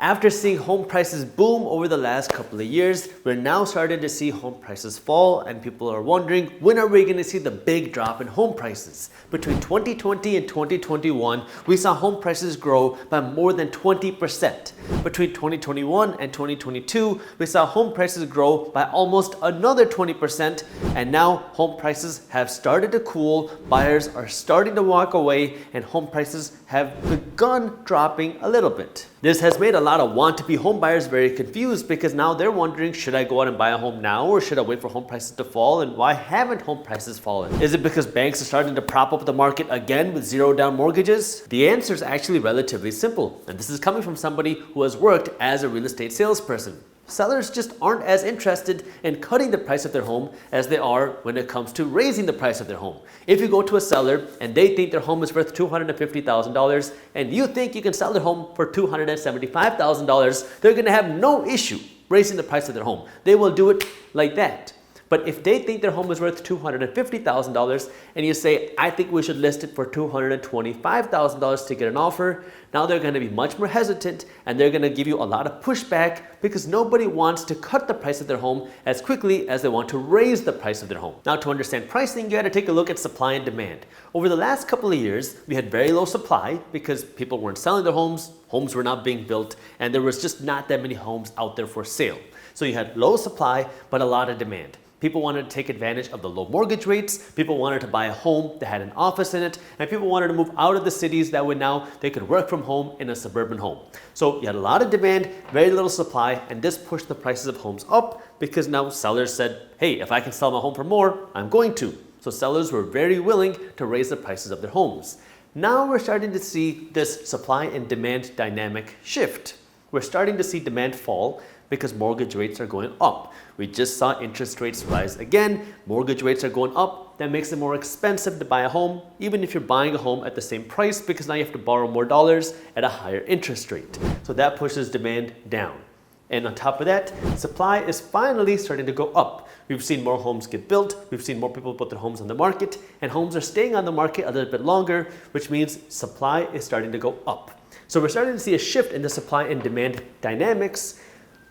After seeing home prices boom over the last couple of years, we're now starting to see home prices fall, and people are wondering, when are we going to see the big drop in home prices? Between 2020 and 2021, we saw home prices grow by more than 20%. Between 2021 and 2022, we saw home prices grow by almost another 20%, and now home prices have started to cool, buyers are starting to walk away, and home prices have begun dropping a little bit. This has made a lot of want-to-be home buyers very confused because now they're wondering, should I go out and buy a home now or should I wait for home prices to fall? And why haven't home prices fallen? Is it because banks are starting to prop up the market again with zero-down mortgages? The answer is actually relatively simple, and this is coming from somebody who has worked as a real estate salesperson. Sellers just aren't as interested in cutting the price of their home as they are when it comes to raising the price of their home. If you go to a seller and they think their home is worth $250,000 and you think you can sell their home for $275,000, they're going to have no issue raising the price of their home. They will do it like that. But if they think their home is worth $250,000 and you say, I think we should list it for $225,000 to get an offer, now they're going to be much more hesitant and they're going to give you a lot of pushback because nobody wants to cut the price of their home as quickly as they want to raise the price of their home. Now, to understand pricing, you got to take a look at supply and demand. Over the last couple of years, we had very low supply because people weren't selling their homes, homes were not being built, and there was just not that many homes out there for sale. So you had low supply, but a lot of demand. People wanted to take advantage of the low mortgage rates, people wanted to buy a home that had an office in it, and people wanted to move out of the cities that way now they could work from home in a suburban home. So you had a lot of demand, very little supply, and this pushed the prices of homes up because now sellers said, hey, if I can sell my home for more, I'm going to. So sellers were very willing to raise the prices of their homes. Now we're starting to see this supply and demand dynamic shift. We're starting to see demand fall because mortgage rates are going up. We just saw interest rates rise again. Mortgage rates are going up. That makes it more expensive to buy a home, even if you're buying a home at the same price, because now you have to borrow more dollars at a higher interest rate. So that pushes demand down. And on top of that, supply is finally starting to go up. We've seen more homes get built, we've seen more people put their homes on the market, and homes are staying on the market a little bit longer, which means supply is starting to go up. So we're starting to see a shift in the supply and demand dynamics.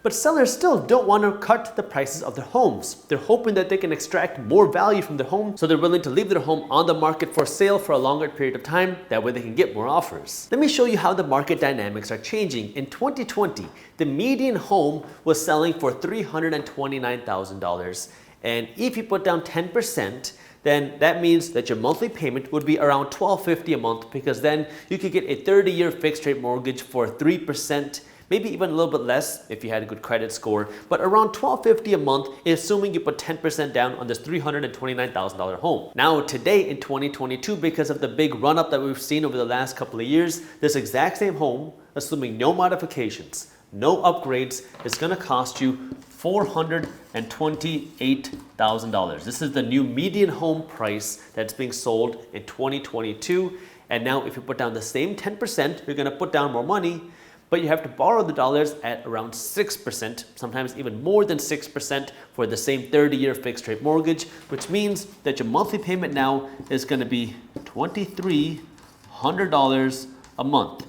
But sellers still don't want to cut the prices of their homes. They're hoping that they can extract more value from their home, so they're willing to leave their home on the market for sale for a longer period of time. That way they can get more offers. Let me show you how the market dynamics are changing. In 2020, the median home was selling for $329,000. And if you put down 10%, then that means that your monthly payment would be around $1,250 a month, because then you could get a 30-year fixed rate mortgage for 3%. Maybe even a little bit less if you had a good credit score, but around $1,250 a month, assuming you put 10% down on this $329,000 home. Now today in 2022, because of the big run up that we've seen over the last couple of years, this exact same home, assuming no modifications, no upgrades, is going to cost you $428,000. This is the new median home price that's being sold in 2022. And now if you put down the same 10%, you're going to put down more money, but you have to borrow the dollars at around 6%, sometimes even more than 6% for the same 30-year fixed rate mortgage, which means that your monthly payment now is going to be $2,300 a month.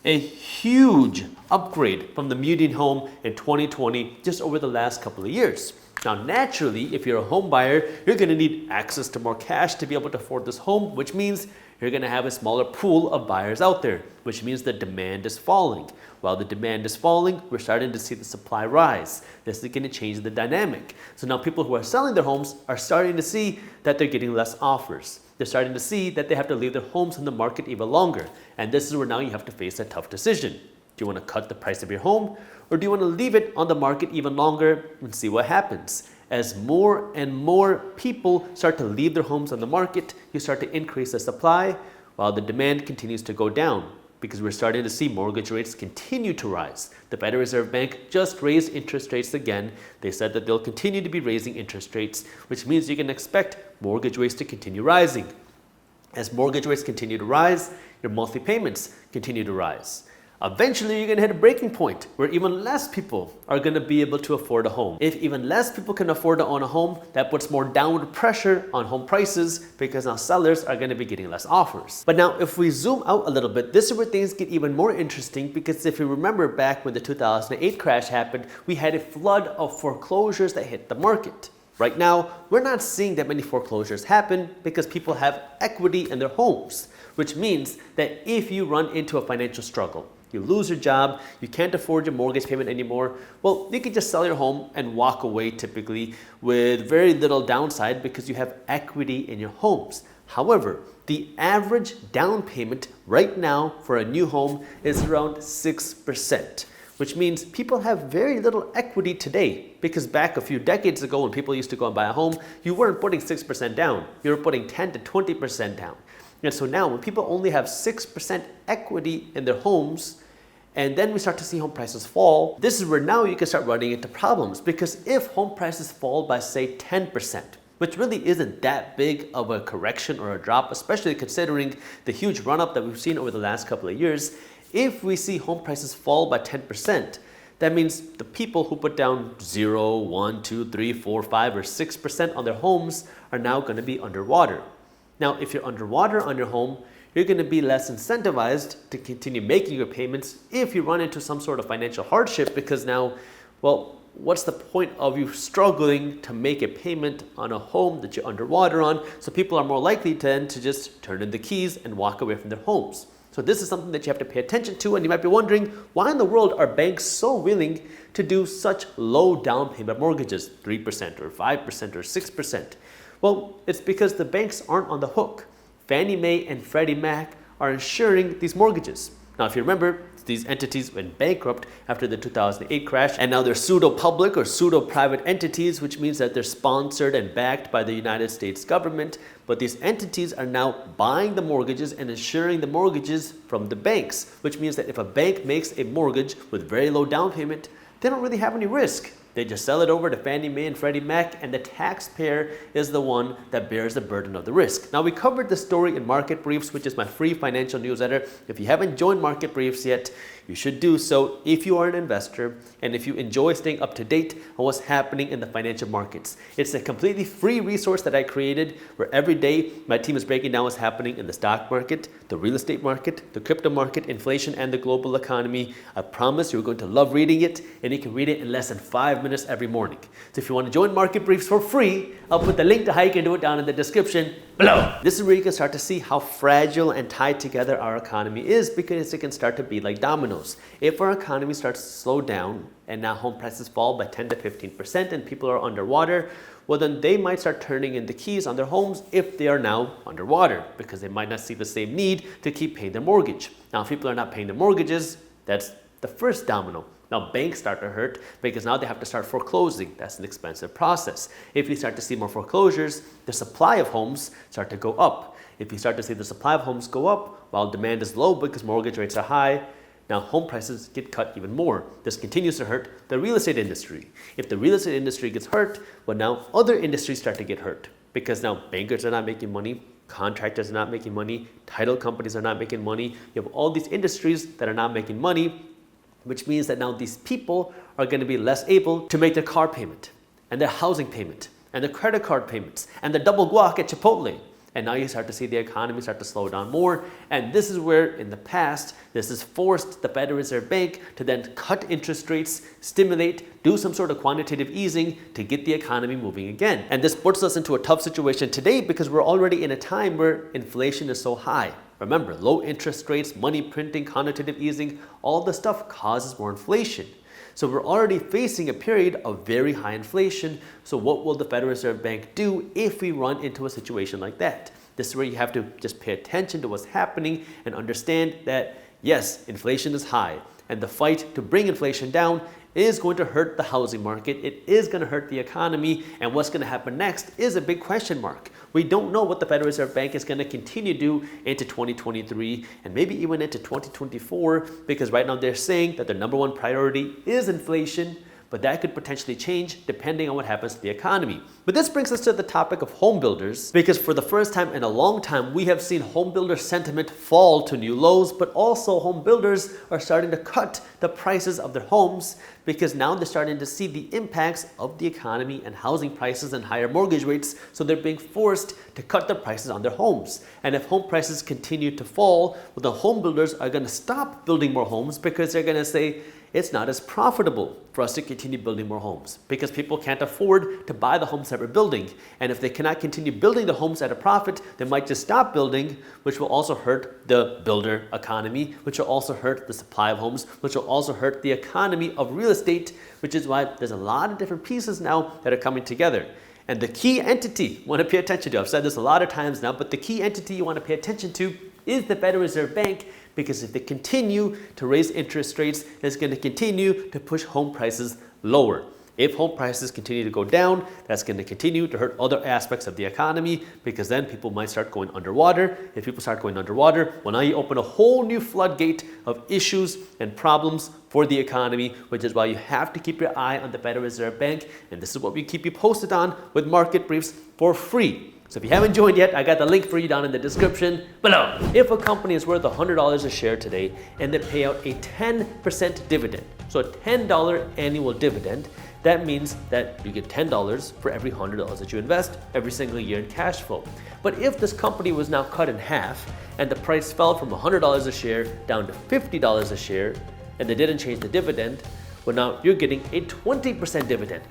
A huge upgrade from the median home in 2020 just over the last couple of years. Now, naturally, if you're a home buyer, you're going to need access to more cash to be able to afford this home, which means you're going to have a smaller pool of buyers out there, which means the demand is falling. While the demand is falling, we're starting to see the supply rise. This is going to change the dynamic. So now people who are selling their homes are starting to see that they're getting less offers. They're starting to see that they have to leave their homes on the market even longer. And this is where now you have to face a tough decision. Do you want to cut the price of your home, or do you want to leave it on the market even longer and see what happens? As more and more people start to leave their homes on the market, you start to increase the supply while the demand continues to go down, because we're starting to see mortgage rates continue to rise. The Federal Reserve Bank just raised interest rates again. They said that they'll continue to be raising interest rates, which means you can expect mortgage rates to continue rising. As mortgage rates continue to rise, your monthly payments continue to rise. Eventually, you're gonna hit a breaking point where even less people are gonna be able to afford a home. If even less people can afford to own a home, that puts more downward pressure on home prices because now sellers are gonna be getting less offers. But now, if we zoom out a little bit, this is where things get even more interesting, because if you remember back when the 2008 crash happened, we had a flood of foreclosures that hit the market. Right now, we're not seeing that many foreclosures happen because people have equity in their homes, which means that if you run into a financial struggle, you lose your job, you can't afford your mortgage payment anymore, well, you can just sell your home and walk away typically with very little downside because you have equity in your homes. However, the average down payment right now for a new home is around 6%, which means people have very little equity today, because back a few decades ago when people used to go and buy a home, you weren't putting 6% down, you were putting 10 to 20% down. And so now when people only have 6% equity in their homes, and then we start to see home prices fall, this is where now you can start running into problems. Because if home prices fall by say 10%, which really isn't that big of a correction or a drop, especially considering the huge run-up that we've seen over the last couple of years, if we see home prices fall by 10%, that means the people who put down 0, 1, 2, 3, 4, 5, or 6% on their homes are now going to be underwater. Now, if you're underwater on your home, you're going to be less incentivized to continue making your payments if you run into some sort of financial hardship, because now, well, what's the point of you struggling to make a payment on a home that you're underwater on? So people are more likely then to just turn in the keys and walk away from their homes. So this is something that you have to pay attention to, and you might be wondering, why in the world are banks so willing to do such low down payment mortgages, 3% or 5% or 6%? Well, it's because the banks aren't on the hook. Fannie Mae and Freddie Mac are insuring these mortgages. Now, if you remember, these entities went bankrupt after the 2008 crash, and now they're pseudo-public or pseudo-private entities, which means that they're sponsored and backed by the United States government. But these entities are now buying the mortgages and insuring the mortgages from the banks, which means that if a bank makes a mortgage with very low down payment, they don't really have any risk. They just sell it over to Fannie Mae and Freddie Mac, and the taxpayer is the one that bears the burden of the risk. Now, we covered this story in Market Briefs, which is my free financial newsletter. If you haven't joined Market Briefs yet, you should do so if you are an investor and if you enjoy staying up to date on what's happening in the financial markets. It's a completely free resource that I created where every day my team is breaking down what's happening in the stock market, the real estate market, the crypto market, inflation, and the global economy. I promise you're going to love reading it, and you can read it in less than 5 minutes every morning. So if you want to join Market Briefs for free, I'll put the link to how you can do it down in the description below. This is where you can start to see how fragile and tied together our economy is, because it can start to be like dominoes. If our economy starts to slow down and now home prices fall by 10 to 15% and people are underwater, well, then they might start turning in the keys on their homes if they are now underwater, because they might not see the same need to keep paying their mortgage. Now, if people are not paying their mortgages, that's the first domino. Now, banks start to hurt because now they have to start foreclosing. That's an expensive process. If you start to see more foreclosures, the supply of homes start to go up. If you start to see the supply of homes go up while demand is low because mortgage rates are high, now home prices get cut even more. This continues to hurt the real estate industry. If the real estate industry gets hurt, well, now other industries start to get hurt, because now bankers are not making money, contractors are not making money, title companies are not making money. You have all these industries that are not making money, which means that now these people are going to be less able to make their car payment and their housing payment and their credit card payments and the double guac at Chipotle. And now you start to see the economy start to slow down more. And this is where, in the past, this has forced the Federal Reserve Bank to then cut interest rates, stimulate, do some sort of quantitative easing to get the economy moving again. And this puts us into a tough situation today because we're already in a time where inflation is so high. Remember, low interest rates, money printing, quantitative easing, all this stuff causes more inflation. So we're already facing a period of very high inflation. So what will the Federal Reserve Bank do if we run into a situation like that? This is where you have to just pay attention to what's happening and understand that, yes, inflation is high, and the fight to bring inflation down is going to hurt the housing market. It is going to hurt the economy, and what's going to happen next is a big question mark. We don't know what the Federal Reserve Bank is going to continue to do into 2023 and maybe even into 2024, because right now they're saying that their number one priority is inflation, but that could potentially change depending on what happens to the economy. But this brings us to the topic of home builders, because for the first time in a long time, we have seen home builder sentiment fall to new lows, but also home builders are starting to cut the prices of their homes because now they're starting to see the impacts of the economy and housing prices and higher mortgage rates, so they're being forced to cut the prices on their homes. And if home prices continue to fall, well, the home builders are going to stop building more homes because they're going to say, it's not as profitable for us to continue building more homes because people can't afford to buy the homes that we're building. And if they cannot continue building the homes at a profit, they might just stop building, which will also hurt the builder economy, which will also hurt the supply of homes, which will also hurt the economy of real estate, which is why there's a lot of different pieces now that are coming together. And the key entity you want to pay attention to, I've said this a lot of times now, but the key entity you want to pay attention to is the Federal Reserve Bank, because if they continue to raise interest rates, it's going to continue to push home prices lower. If home prices continue to go down, that's going to continue to hurt other aspects of the economy, because then people might start going underwater. If people start going underwater, well, now you open a whole new floodgate of issues and problems for the economy, which is why you have to keep your eye on the Federal Reserve Bank. And this is what we keep you posted on with market briefs for free. So if you haven't joined yet, I got the link for you down in the description below. If a company is worth $100 a share today and they pay out a 10% dividend, so a $10 annual dividend, that means that you get $10 for every $100 that you invest every single year in cash flow. But if this company was now cut in half and the price fell from $100 a share down to $50 a share and they didn't change the dividend, well, now you're getting a 20% dividend.